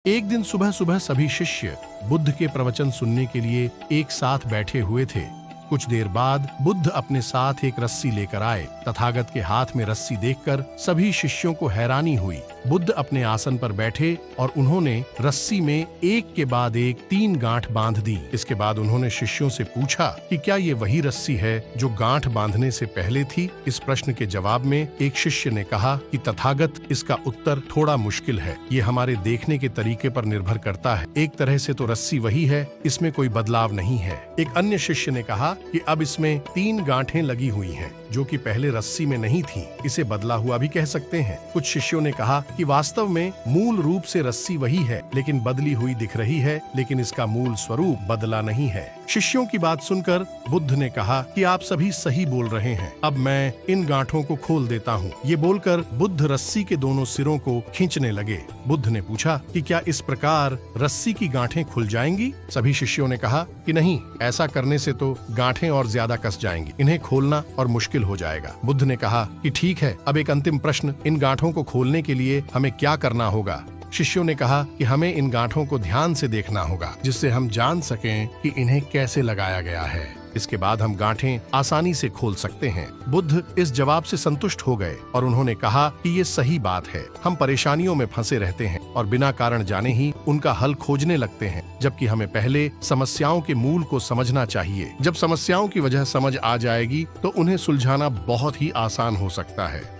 एक दिन सुबह सुबह सभी शिष्य बुद्ध के प्रवचन सुनने के लिए एक साथ बैठे हुए थे। कुछ देर बाद बुद्ध अपने साथ एक रस्सी लेकर आए। तथागत के हाथ में रस्सी देखकर सभी शिष्यों को हैरानी हुई। बुद्ध अपने आसन पर बैठे और उन्होंने रस्सी में एक के बाद एक 3 गांठ बांध दी। इसके बाद उन्होंने शिष्यों से पूछा कि क्या ये वही रस्सी है जो गांठ बांधने से पहले थी। इस प्रश्न के जवाब में एक शिष्य ने कहा कि तथागत, इसका उत्तर थोड़ा मुश्किल है। ये हमारे देखने के तरीके पर निर्भर करता है। एक तरह से तो रस्सी वही है, इसमें कोई बदलाव नहीं है। एक अन्य शिष्य ने कहा कि अब इसमें 3 गांठें लगी हुई हैं, जो कि पहले रस्सी में नहीं थी। इसे बदला हुआ भी कह सकते हैं। कुछ शिष्यों ने कहा कि वास्तव में मूल रूप से रस्सी वही है, लेकिन बदली हुई दिख रही है, लेकिन इसका मूल स्वरूप बदला नहीं है। शिष्यों की बात सुनकर बुद्ध ने कहा कि आप सभी सही बोल रहे हैं। अब मैं इन गांठों को खोल देता हूँ। ये बोलकर बुद्ध रस्सी के दोनों सिरों को खींचने लगे। बुद्ध ने पूछा कि क्या इस प्रकार रस्सी की गांठें खुल जाएंगी? सभी शिष्यों ने कहा कि नहीं, ऐसा करने से तो गांठें और ज्यादा कस जाएंगी। इन्हें खोलना और मुश्किल हो जाएगा। बुद्ध ने कहा कि ठीक है, अब एक अंतिम प्रश्न, इन गांठों को खोलने के लिए हमें क्या करना होगा? शिष्यों ने कहा कि हमें इन गांठों को ध्यान से देखना होगा, जिससे हम जान सकें कि इन्हें कैसे लगाया गया है। इसके बाद हम गांठें आसानी से खोल सकते हैं। बुद्ध इस जवाब से संतुष्ट हो गए और उन्होंने कहा कि ये सही बात है। हम परेशानियों में फंसे रहते हैं और बिना कारण जाने ही उनका हल खोजने लगते हैं, जबकि हमें पहले समस्याओं के मूल को समझना चाहिए। जब समस्याओं की वजह समझ आ जाएगी तो उन्हें सुलझाना बहुत ही आसान हो सकता है।